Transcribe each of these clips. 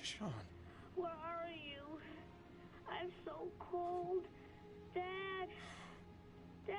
Sean. Where are you? I'm so cold. Dad! Dad!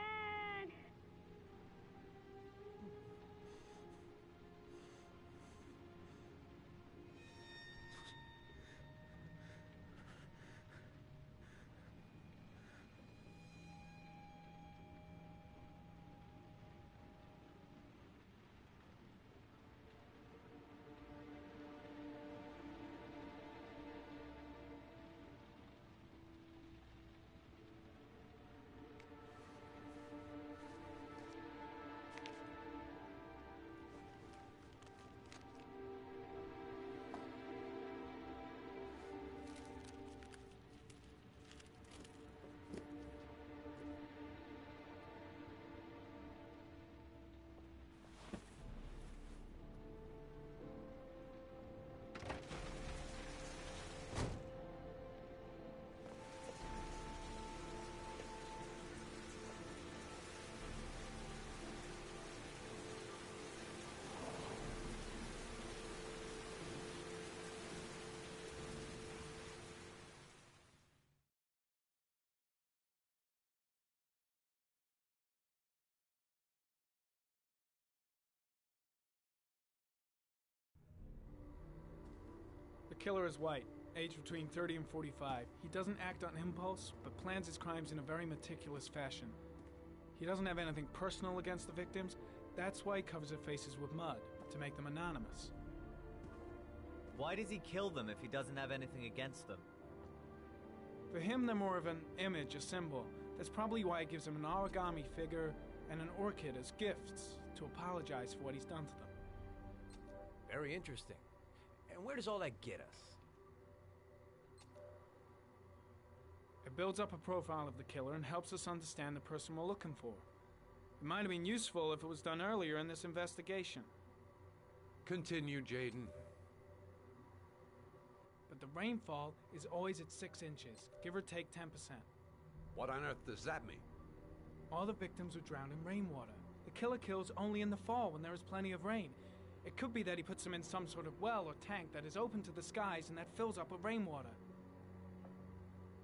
The killer is white, aged between 30 and 45. He doesn't act on impulse, but plans his crimes in a very meticulous fashion. He doesn't have anything personal against the victims. That's why he covers their faces with mud, to make them anonymous. Why does he kill them if he doesn't have anything against them? For him, they're more of an image, a symbol. That's probably why he gives them an origami figure and an orchid as gifts, to apologize for what he's done to them. Very interesting. And where does all that get us? It builds up a profile of the killer and helps us understand the person we're looking for. It might have been useful if it was done earlier in this investigation. Continue, Jaden. But the rainfall is always at 6 inches, give or take 10%. What on earth does that mean? All the victims were drowned in rainwater. The killer kills only in the fall when there is plenty of rain. It could be that he puts them in some sort of well or tank that is open to the skies and that fills up with rainwater.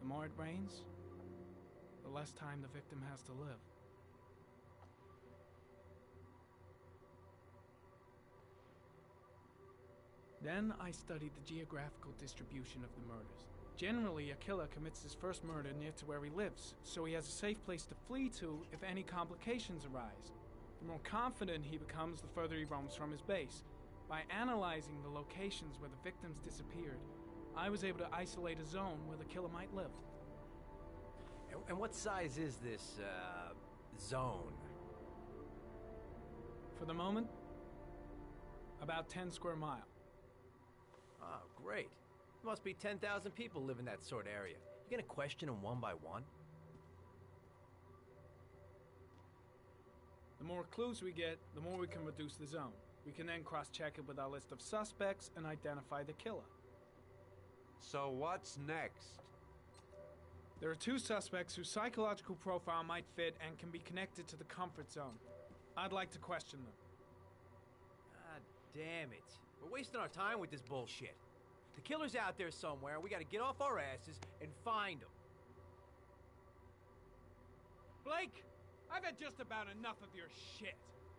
The more it rains, the less time the victim has to live. Then I studied the geographical distribution of the murders. Generally, a killer commits his first murder near to where he lives, so he has a safe place to flee to if any complications arise. The more confident he becomes, the further he roams from his base. By analyzing the locations where the victims disappeared, I was able to isolate a zone where the killer might live. And what size is this, zone? For the moment, about 10 square miles. Oh, great. There must be 10,000 people live in that sort of area. You gonna question them one by one? The more clues we get, the more we can reduce the zone. We can then cross-check it with our list of suspects and identify the killer. So what's next? There are 2 suspects whose psychological profile might fit and can be connected to the comfort zone. I'd like to question them. God damn it. We're wasting our time with this bullshit. The killer's out there somewhere, and we gotta get off our asses and find him. Blake, I've had just about enough of your shit.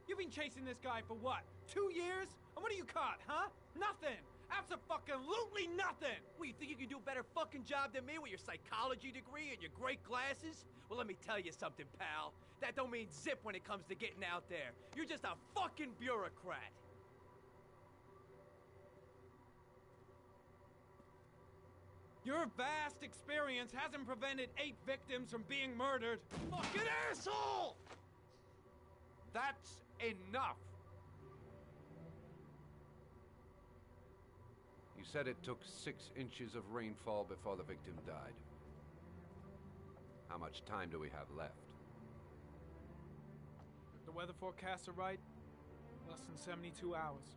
You've been chasing this guy for what, 2 years? And what do you caught, huh? Nothing! Abso-fucking-lutely nothing! Well, you think you can do a better fucking job than me with your psychology degree and your great glasses? Well, let me tell you something, pal. That don't mean zip when it comes to getting out there. You're just a fucking bureaucrat. Your vast experience hasn't prevented 8 victims from being murdered. Fucking asshole! That's enough! You said it took 6 inches of rainfall before the victim died. How much time do we have left? If the weather forecasts are right, less than 72 hours.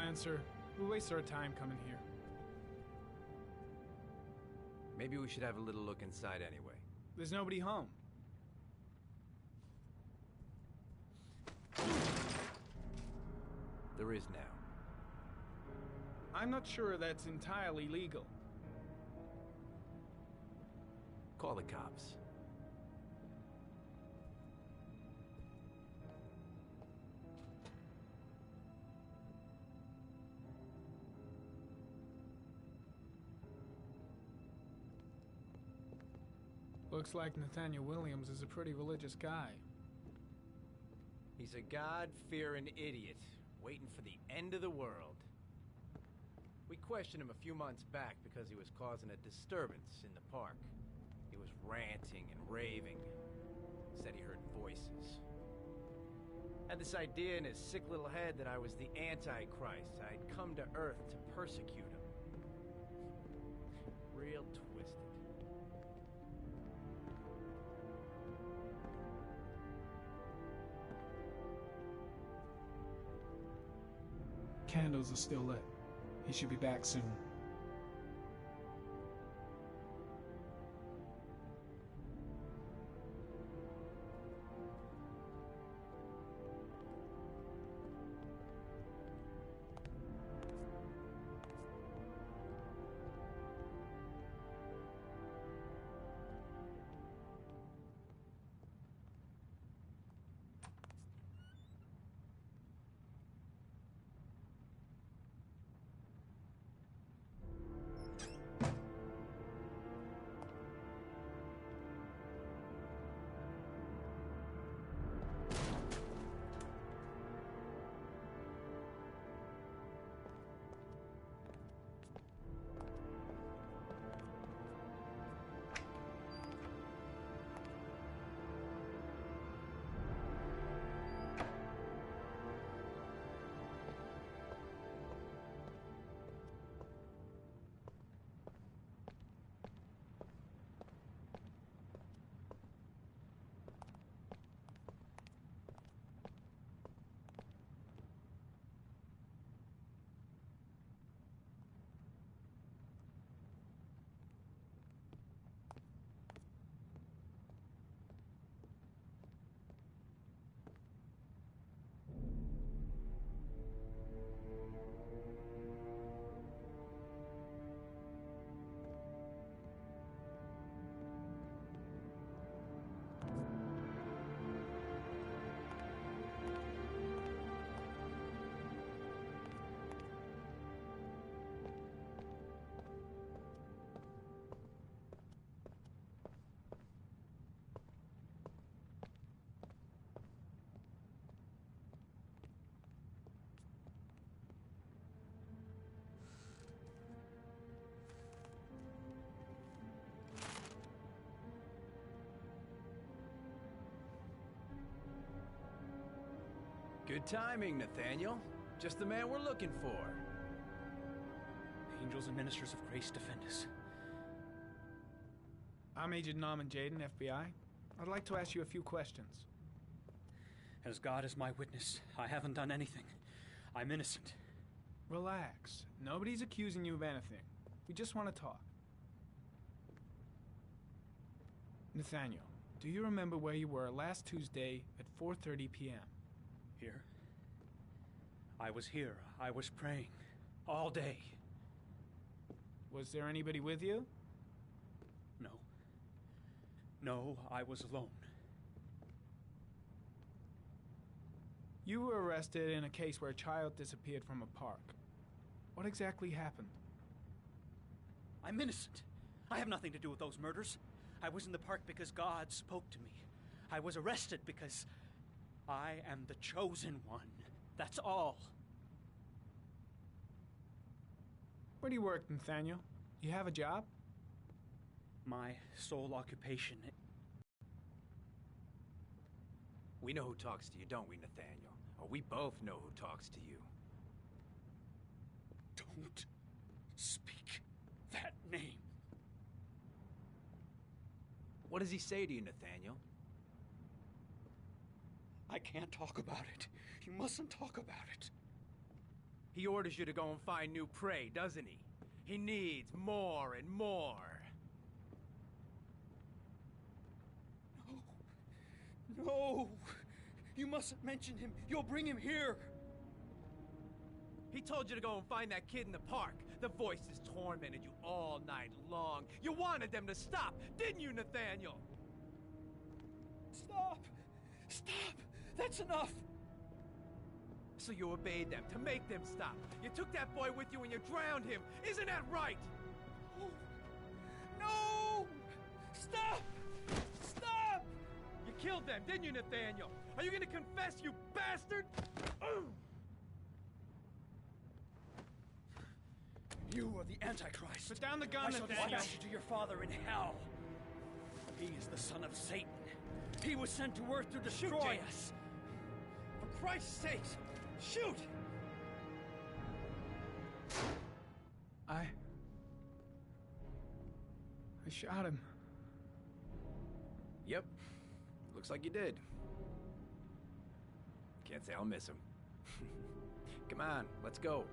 Spencer, we waste our time coming here. Maybe we should have a little look inside anyway. There's nobody home. There is now. I'm not sure that's entirely legal. Call the cops. Looks like Nathaniel Williams is a pretty religious guy. He's a God-fearing idiot, waiting for the end of the world. We questioned him a few months back because he was causing a disturbance in the park. He was ranting and raving. Said he heard voices. Had this idea in his sick little head that I was the Antichrist. I'd come to Earth to persecute him. Real twisted. Candles are still lit. He should be back soon. Good timing, Nathaniel. Just the man we're looking for. Angels and ministers of grace defend us. I'm Agent Norman Jaden, FBI. I'd like to ask you a few questions. As God is my witness, I haven't done anything. I'm innocent. Relax. Nobody's accusing you of anything. We just want to talk. Nathaniel, do you remember where you were last Tuesday at 4:30 p.m.? Here? I was here. I was praying. All day. Was there anybody with you? No. No, I was alone. You were arrested in a case where a child disappeared from a park. What exactly happened? I'm innocent. I have nothing to do with those murders. I was in the park because God spoke to me. I was arrested because I am the chosen one. That's all. Where do you work, Nathaniel? You have a job? My sole occupation. We know who talks to you, don't we, Nathaniel? Or we both know who talks to you. Don't speak that name. What does he say to you, Nathaniel? I can't talk about it. You mustn't talk about it. He orders you to go and find new prey, doesn't he? He needs more and more. No! No! You mustn't mention him. You'll bring him here. He told you to go and find that kid in the park. The voices tormented you all night long. You wanted them to stop, didn't you, Nathaniel? Stop! Stop! That's enough! So you obeyed them to make them stop. You took that boy with you and you drowned him. Isn't that right? Oh. No! Stop! Stop! You killed them, didn't you, Nathaniel? Are you gonna confess, you bastard? You are the Antichrist. Put down the gun, I shall Nathaniel. dispatch you to your father in hell. He is the son of Satan. He was sent to earth to destroy us. For Christ's sake, shoot! I shot him. Yep. Looks like you did. Can't say I'll miss him. Come on, let's go.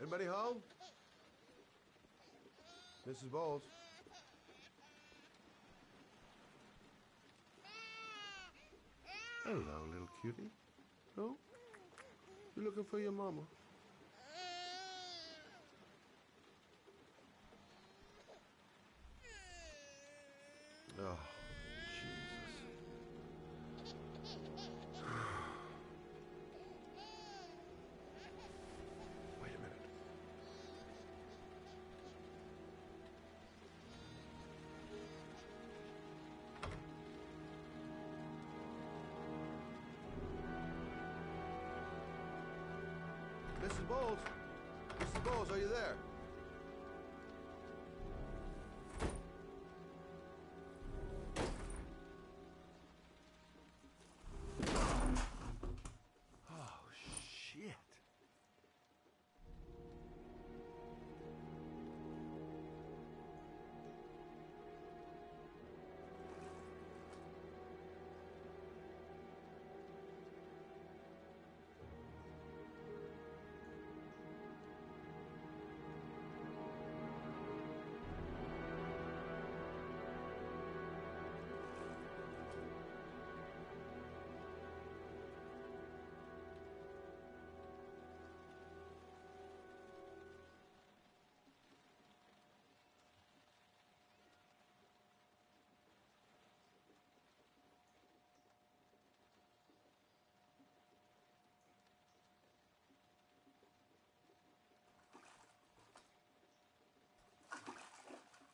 Anybody home? Mrs. Bowles? Hello, little cutie. Oh? You looking for your mama? Oh, Jesus. Wait a minute. Mrs. Bowles? Mrs. Bowles, are you there? Oh, shit.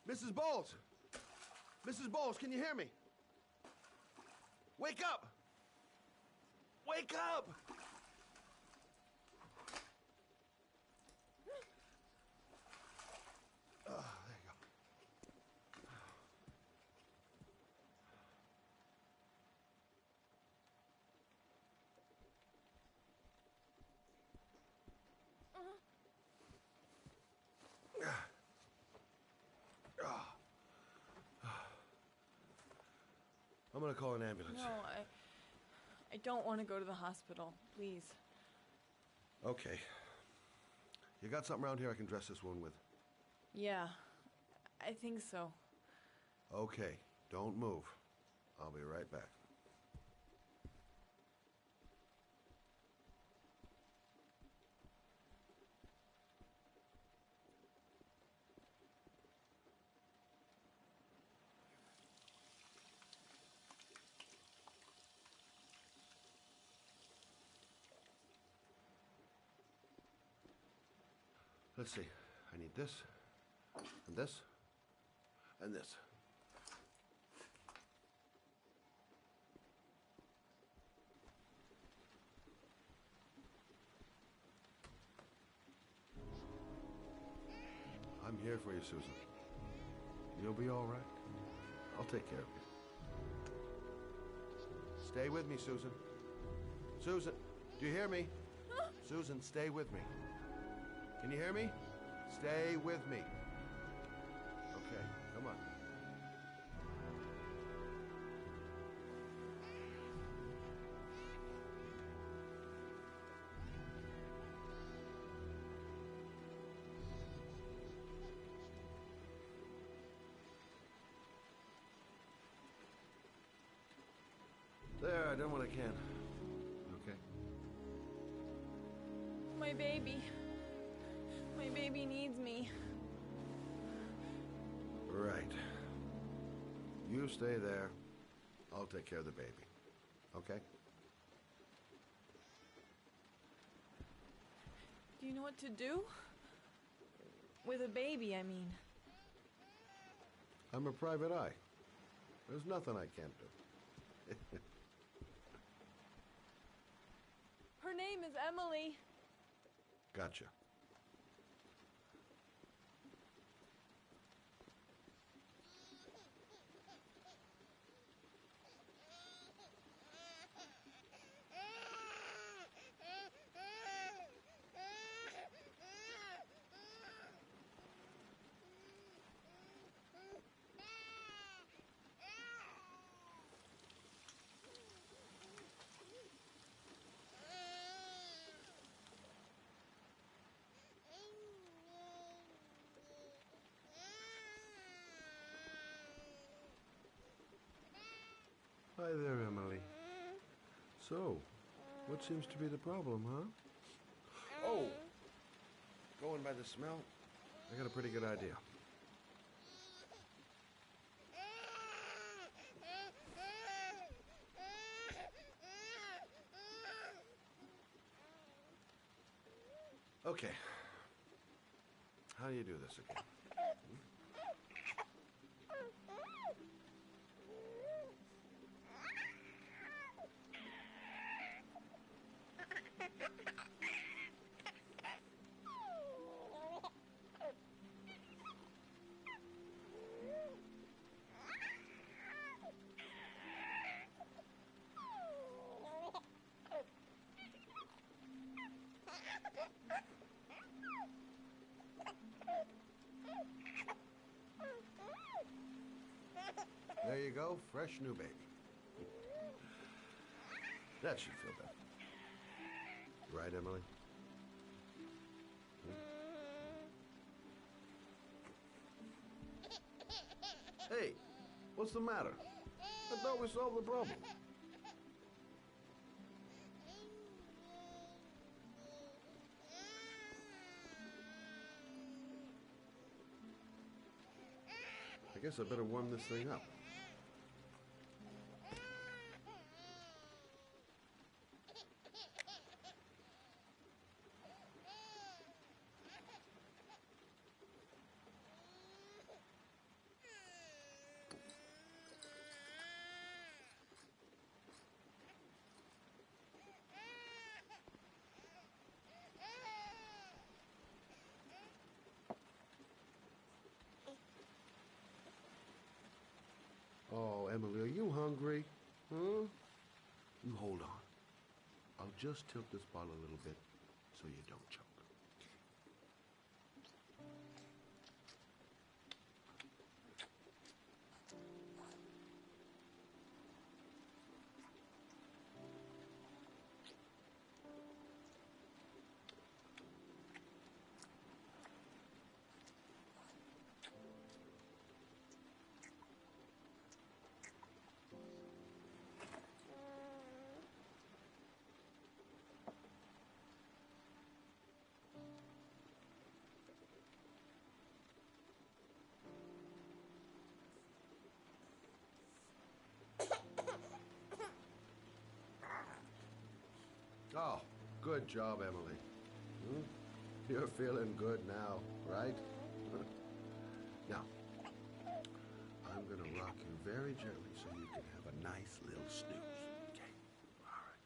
Mrs. Bowles! Mrs. Bowles, can you hear me? Wake up! Wake up! There you go. I'm gonna call an ambulance. No, I don't want to go to the hospital. Please. Okay. You got something around here I can dress this wound with? Yeah, I think so. Okay, don't move. I'll be right back. Let's see. I need this, and this, and this. I'm here for you, Susan. You'll be all right. I'll take care of you. Stay with me, Susan. Susan, do you hear me? Susan, stay with me. Can you hear me? Stay with me. Okay, come on. There, I done what I can. Okay. My baby. My baby needs me. Right. You stay there. I'll take care of the baby. Okay? Do you know what to do? With a baby, I mean. I'm a private eye. There's nothing I can't do. Her name is Emily. Gotcha. Hi there, Emily. So, what seems to be the problem, huh? Oh, going by the smell, I got a pretty good idea. Okay. How do you do this again? There you go, fresh new baby. That should feel better. Right, Emily? Hey, what's the matter? I thought we solved the problem. I guess I better warm this thing up. Oh, Emily, are you hungry? Huh? You hold on. I'll just tilt this bottle a little bit so you don't choke. Oh, good job, Emily. Hmm? You're feeling good now, right? Now, I'm gonna rock you very gently so you can have a nice little snooze. Okay? All right.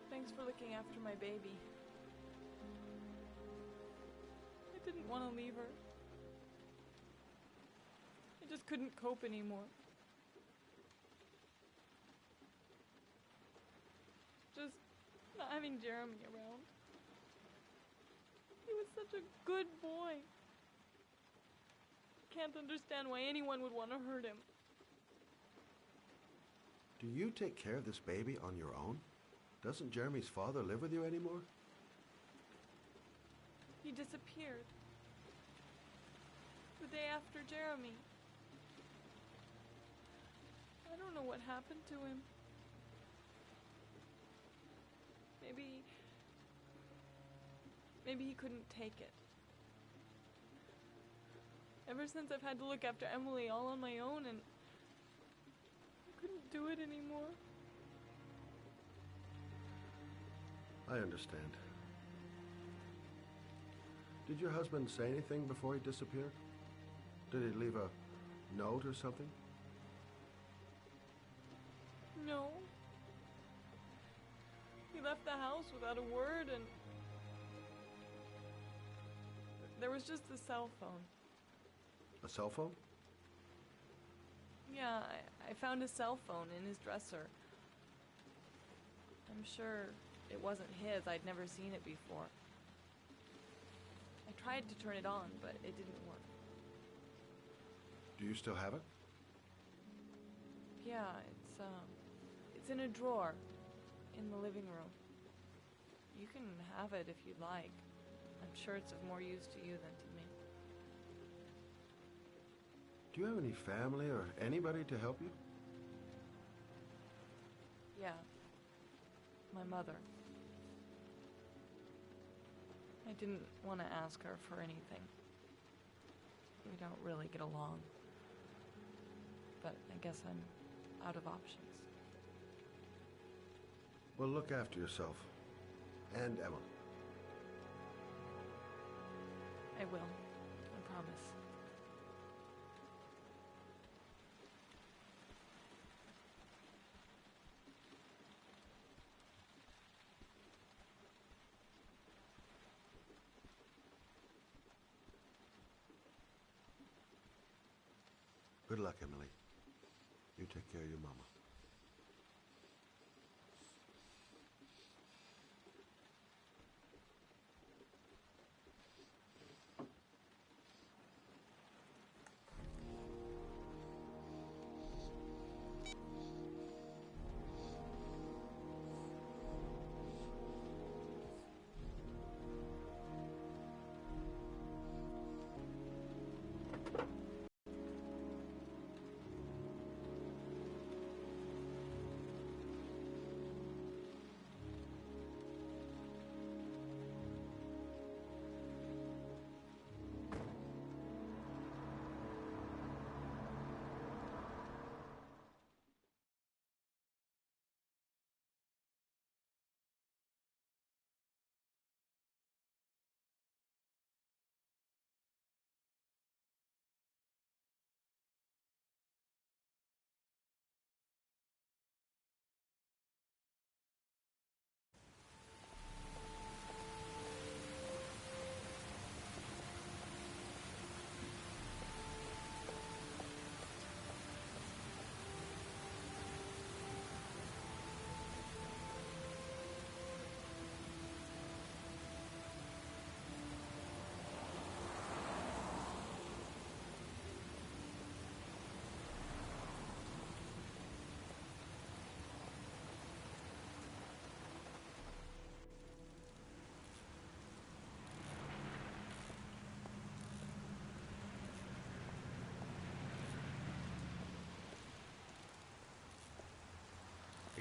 Thanks for looking after my baby. I didn't want to leave her. I just couldn't cope anymore. Just not having Jeremy around. He was such a good boy. Can't understand why anyone would want to hurt him. Do you take care of this baby on your own? Doesn't Jeremy's father live with you anymore? He disappeared. The day after Jeremy. I don't know what happened to him. Maybe he couldn't take it. Ever since I've had to look after Emily all on my own, and I couldn't do it anymore. I understand. Did your husband say anything before he disappeared? Did he leave a note or something? No. He left the house without a word, and there was just a cell phone. A cell phone? Yeah, I found a cell phone in his dresser. I'm sure it wasn't his. I'd never seen it before. I tried to turn it on, but it didn't work. Do you still have it? Yeah, it's in a drawer in the living room. You can have it if you'd like. I'm sure it's of more use to you than to me. Do you have any family or anybody to help you? Yeah. My mother. I didn't want to ask her for anything. We don't really get along. But I guess I'm out of options. Well, look after yourself. And Emma. I will. I promise. Good luck, Emily. You take care of your mama.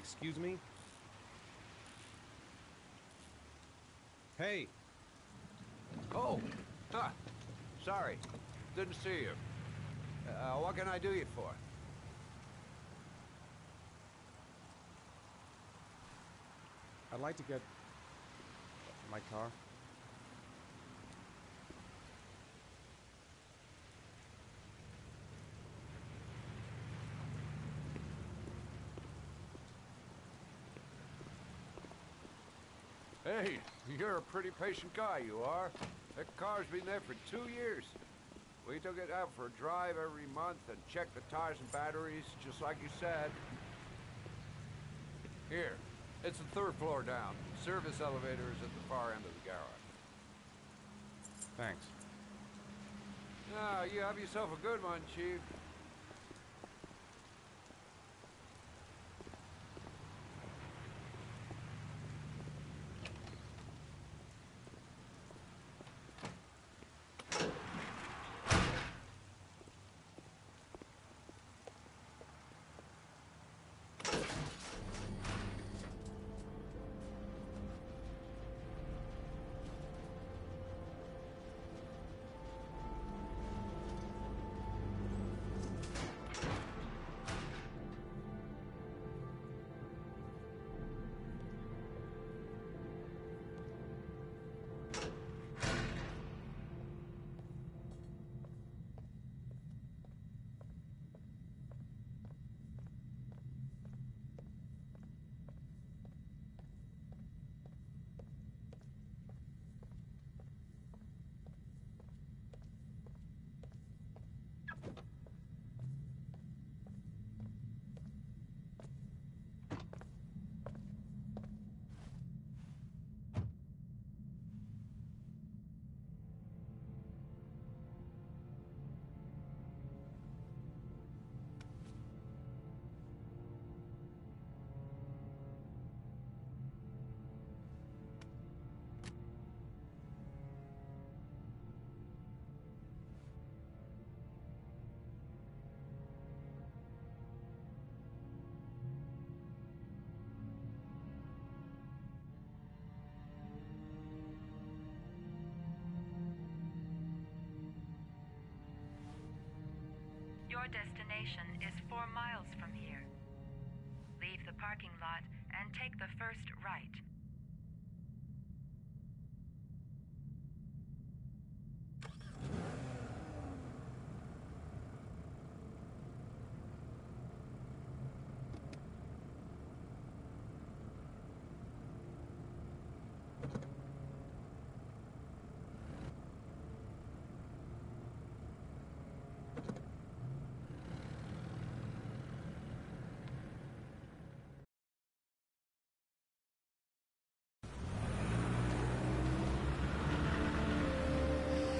Excuse me? Hey! Oh! Huh. Sorry. Didn't see you. What can I do you for? I'd like to get my car. Hey, you're a pretty patient guy, you are. That car's been there for 2 years. We took it out for a drive every month and checked the tires and batteries, just like you said. Here, it's the 3rd floor down. Service elevator is at the far end of the garage. Thanks. Ah, you have yourself a good one, Chief. Your destination is 4 miles from here. Leave the parking lot and take the first right.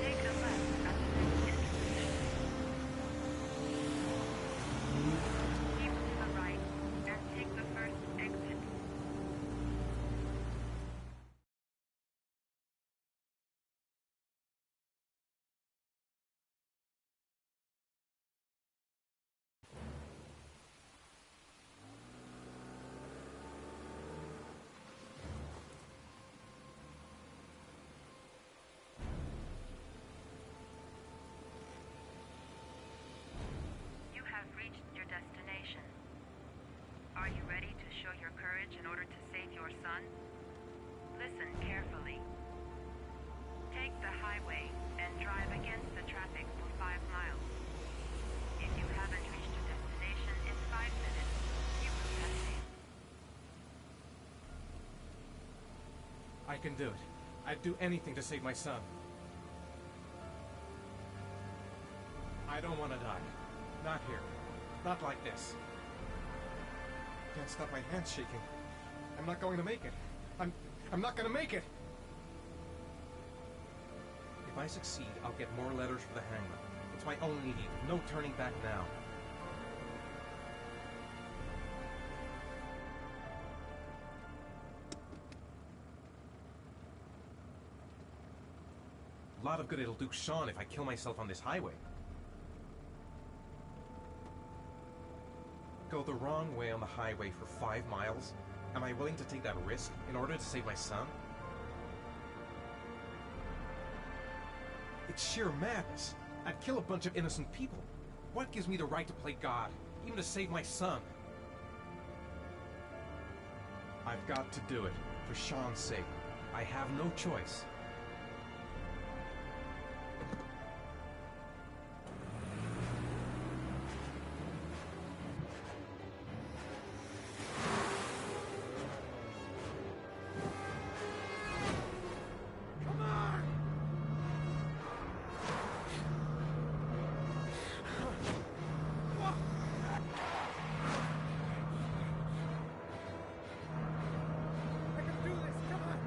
Take a left at the next intersection. Keep to the right and take the first exit. You have reached your destination. Are you ready to show your courage in order to save your son? Listen carefully. Take the highway and drive against the traffic for 5 miles. If you haven't reached your destination in 5 minutes, you will be safe. I can do it. I'd do anything to save my son. I don't want to die. Not here. Not like this. Can't stop my hands shaking. I'm not going to make it. I'm not going to make it! If I succeed, I'll get more letters for the hangman. It's my only need. No turning back now. A lot of good it'll do Sean if I kill myself on this highway. Go go the wrong way on the highway for 5 miles, am I willing to take that risk in order to save my son? It's sheer madness. I'd kill a bunch of innocent people. What gives me the right to play God, even to save my son? I've got to do it, for Sean's sake. I have no choice. I can do this, come on!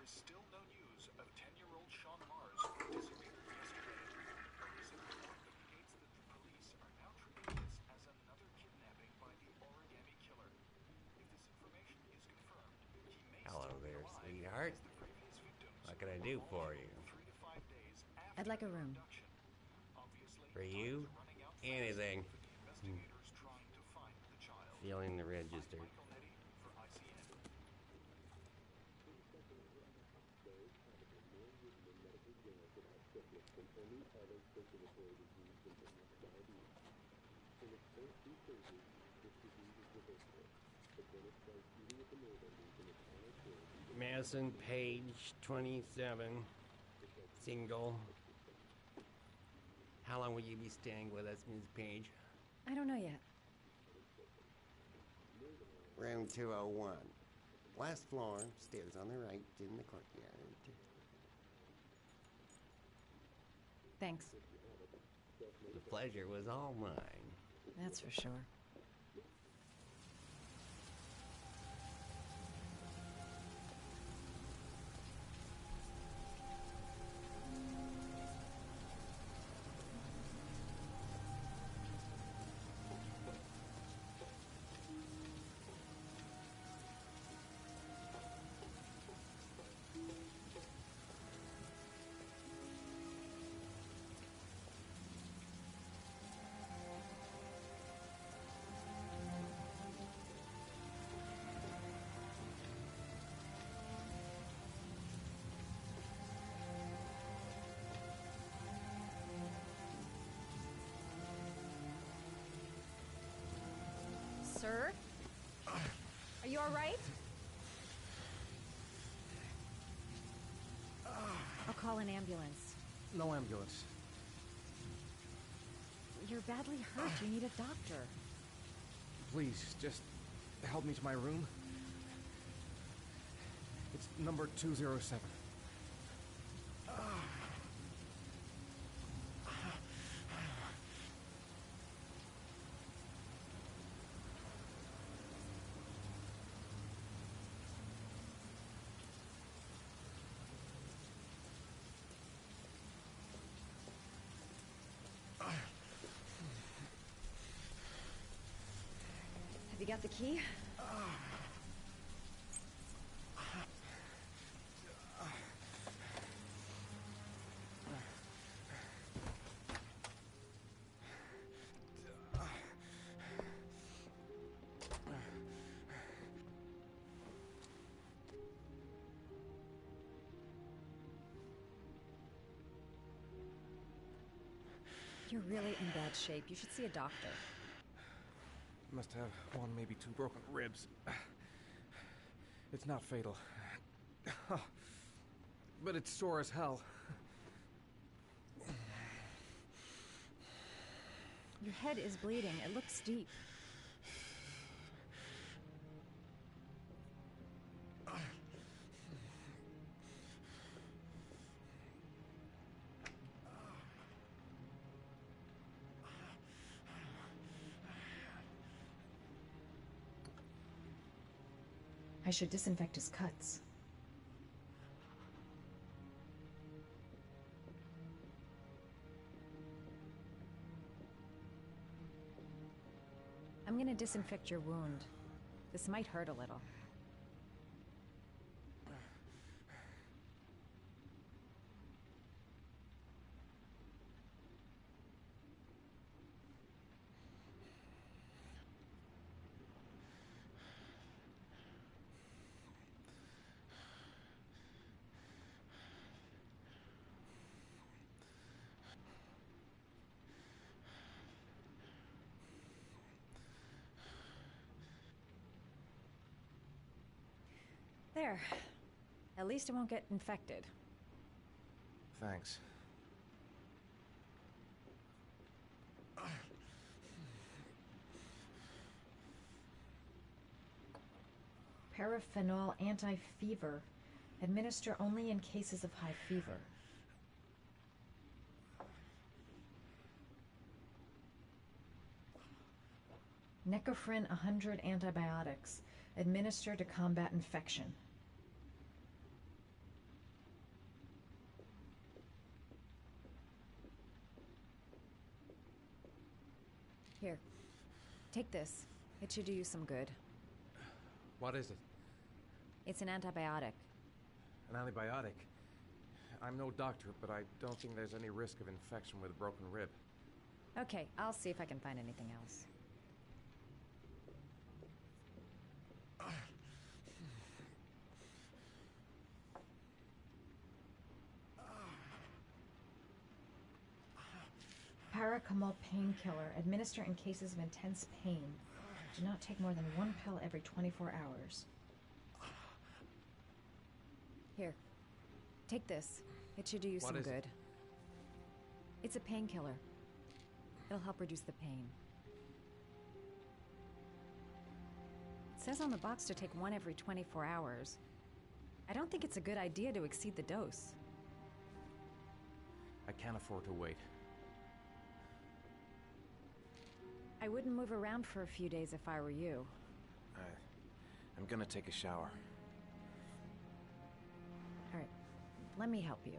is still no news of 10-year-old Sean Mars, who disappeared yesterday. A recent report indicates that the police are now treating this as another kidnapping by the origami killer. If this information is confirmed, he may Hello still be there, alive sweetheart. as the previous victims. What can I do for you? 3 to 5 days I'd like a room. Obviously, For you? Anything. investigators trying to find the child. Feeling the register. Michael Nettie for ICN. Madison Page, 27, single. How long will you be staying with us, Ms. Page? I don't know yet. Room 201. Last floor, stairs on the right, in the courtyard. Thanks. The pleasure was all mine. That's for sure. Sir? Are you all right? I'll call an ambulance. No ambulance. You're badly hurt. You need a doctor. Please, just help me to my room. It's number 207. Have you got the key? You're really in bad shape. You should see a doctor. Must have one, maybe two broken ribs. It's not fatal. But it's sore as hell. Your head is bleeding. It looks deep. I should disinfect his cuts. I'm gonna disinfect your wound. This might hurt a little. There. At least it won't get infected. Thanks. Paraphenol anti-fever. Administer only in cases of high fever. Necophren 100 antibiotics. Administer to combat infection. Here. Take this. It should do you some good. What is it? It's an antibiotic. An antibiotic? I'm no doctor, but I don't think there's any risk of infection with a broken rib. Okay, I'll see if I can find anything else. Paracetamol painkiller. Administer in cases of intense pain. Do not take more than 1 pill every 24 hours. Here. Take this. It should do you some good. It's a painkiller. It'll help reduce the pain. It says on the box to take 1 every 24 hours. I don't think it's a good idea to exceed the dose. I can't afford to wait. I wouldn't move around for a few days if I were you. I'm gonna take a shower. All right, let me help you.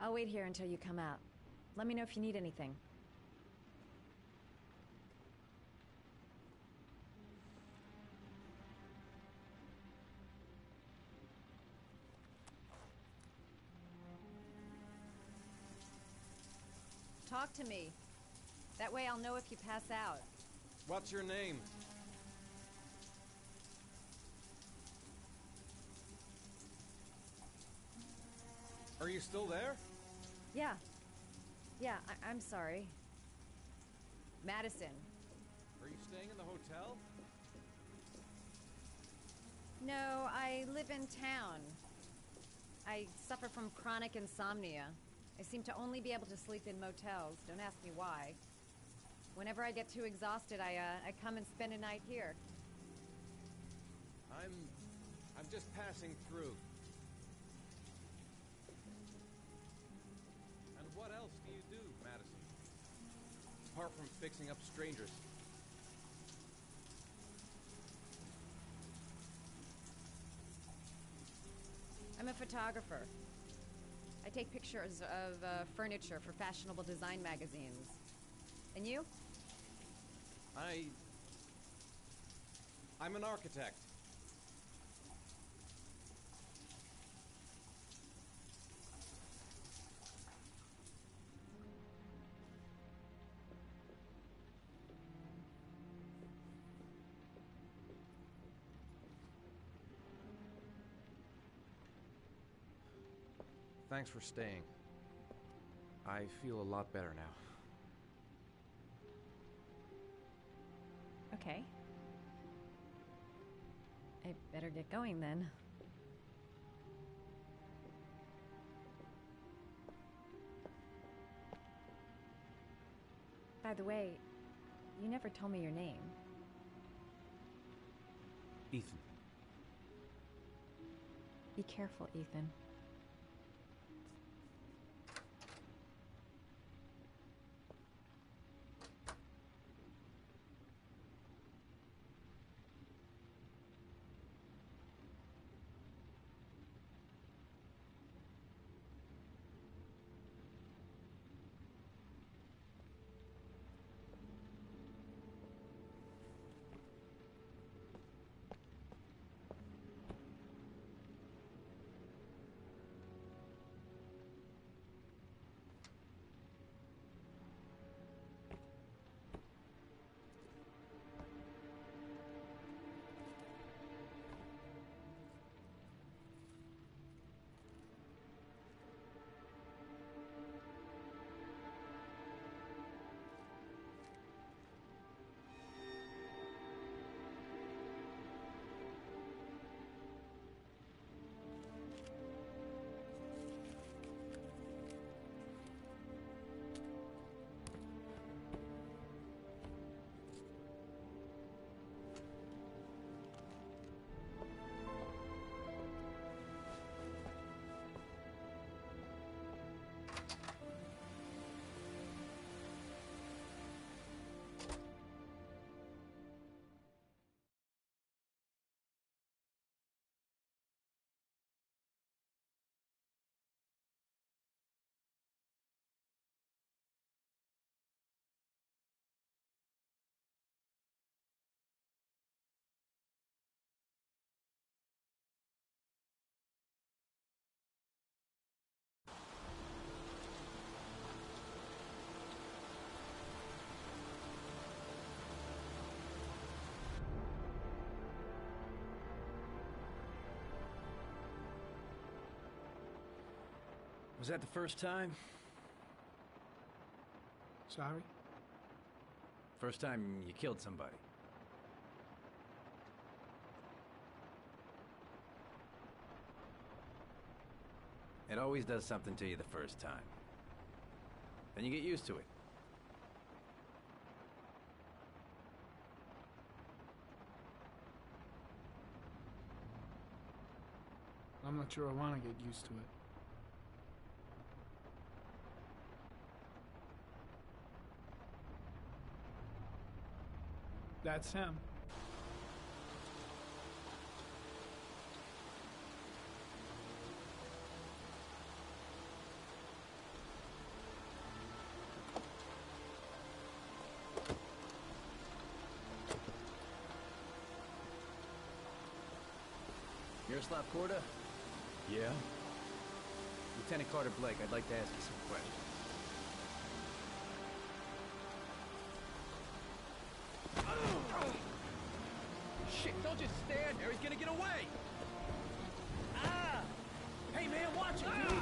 I'll wait here until you come out. Let me know if you need anything. Talk to me. That way I'll know if you pass out. What's your name? Are you still there? Yeah. Yeah, I'm sorry. Madison. Are you staying in the hotel? No, I live in town. I suffer from chronic insomnia. I seem to only be able to sleep in motels. Don't ask me why. Whenever I get too exhausted, I come and spend a night here. I'm just passing through. And what else do you do, Madison? Apart from fixing up strangers. I'm a photographer. I take pictures of furniture for fashionable design magazines. And you? I'm an architect. Thanks for staying. I feel a lot better now. Okay. I better get going then. By the way, you never told me your name. Ethan. Be careful, Ethan. Was that the first time? Sorry? First time you killed somebody. It always does something to you the first time. Then you get used to it. I'm not sure I want to get used to it. That's him. Miroslav Korda? Yeah? Lieutenant Carter Blake, I'd like to ask you some questions. Shit, don't just stand there. He's gonna get away. Ah! Hey, man, watch it, dude.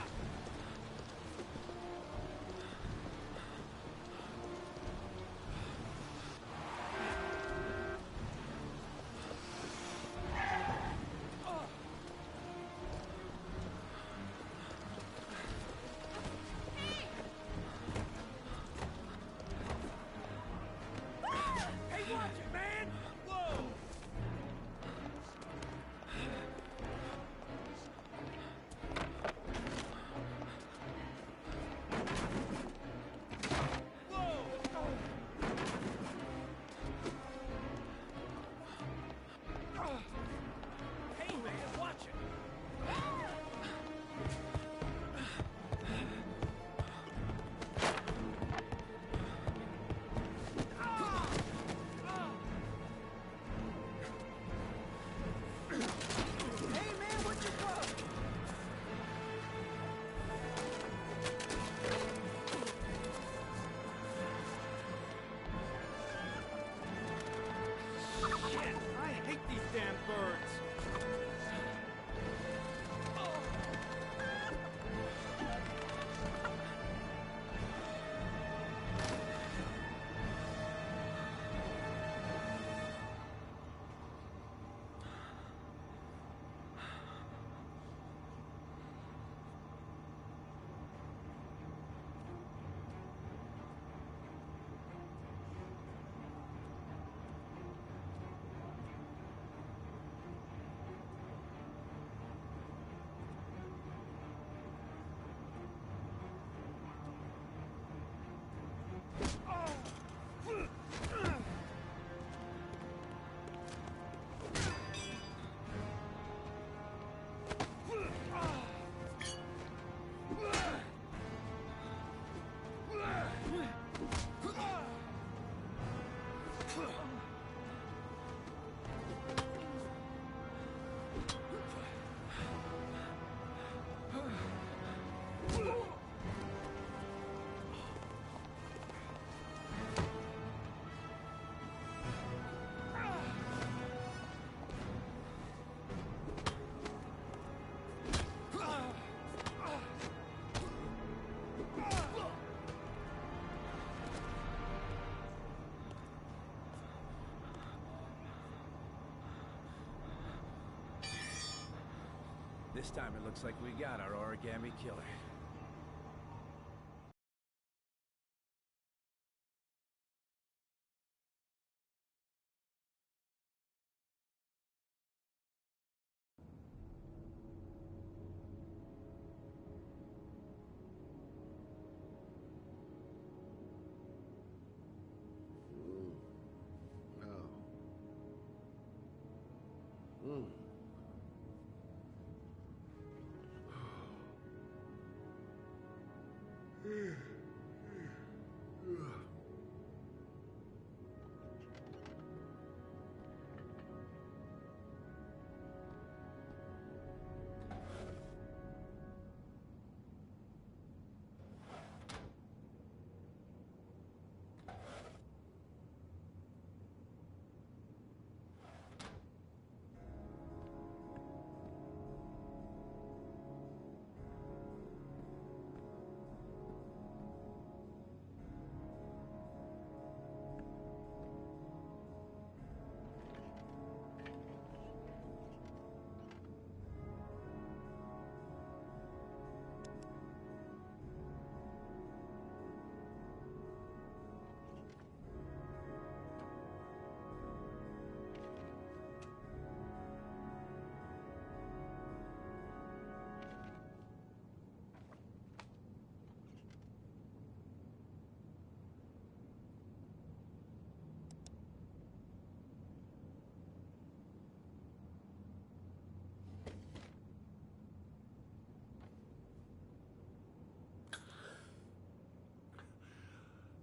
Hey, watch it, man! Whoa! Hey, man, watch it! Hey, man, what you got? Shit, I hate these damn birds. This time it looks like we got our origami killer.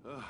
Ugh.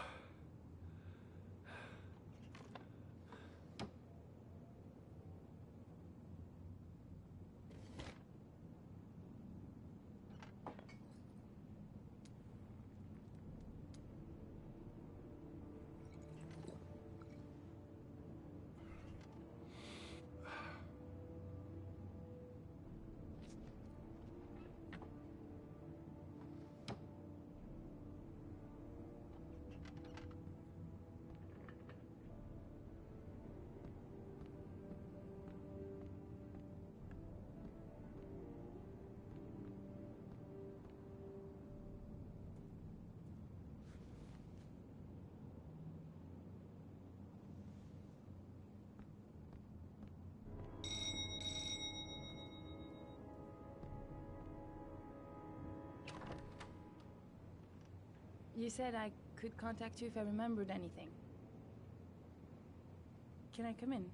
You said I could contact you if I remembered anything. Can I come in?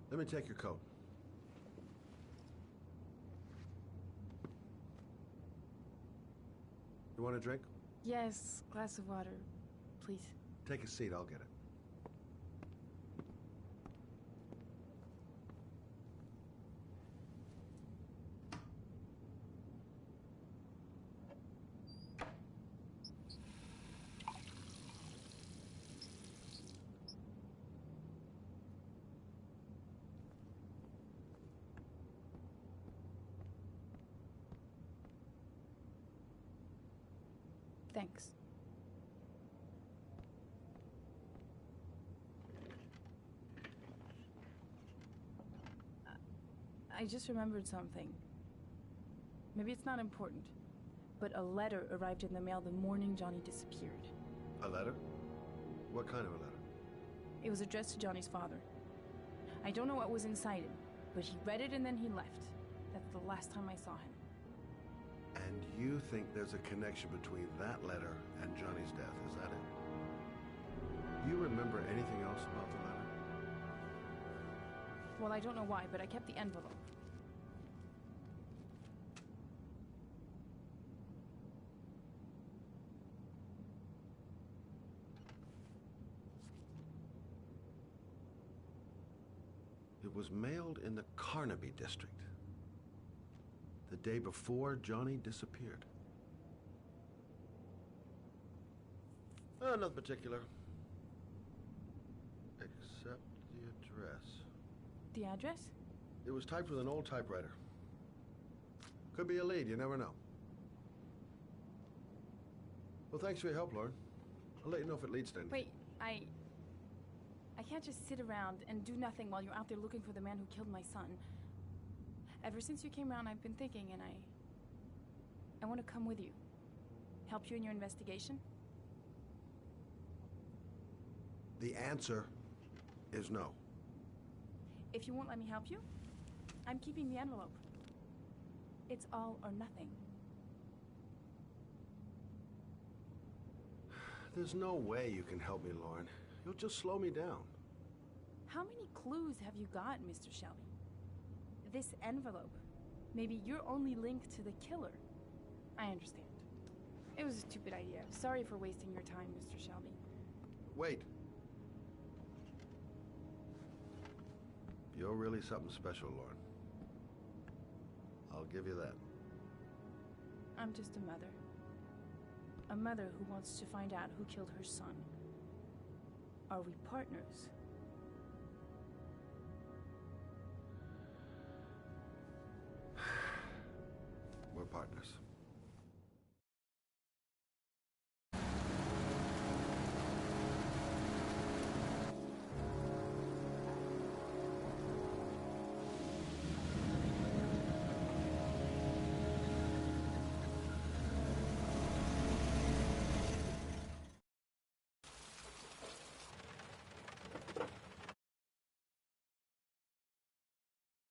Let me take your coat. You want a drink? Yes, glass of water, please. Take a seat, I'll get it. Thanks. I just remembered something. Maybe it's not important, but a letter arrived in the mail the morning Johnny disappeared. A letter? What kind of a letter? It was addressed to Johnny's father. I don't know what was inside it, but he read it and then he left. That's the last time I saw him. And you think there's a connection between that letter and Johnny's death, is that it? You remember anything else about the letter? Well, I don't know why, but I kept the envelope. It was mailed in the Carnaby district, the day before Johnny disappeared. Nothing particular, except the address. The address? It was typed with an old typewriter. Could be a lead, you never know. Well, thanks for your help, Lauren. I'll let you know if it leads to anything. Wait, I can't just sit around and do nothing while you're out there looking for the man who killed my son. Ever since you came around, I've been thinking, and I want to come with you. Help you in your investigation? The answer is no. If you won't let me help you, I'm keeping the envelope. It's all or nothing. There's no way you can help me, Lauren. You'll just slow me down. How many clues have you got, Mr. Shelby? This envelope. Maybe your only link to the killer. I understand. It was a stupid idea. Sorry for wasting your time, Mr. Shelby. Wait. You're really something special, Lauren. I'll give you that. I'm just a mother. A mother who wants to find out who killed her son. Are we partners? We're partners.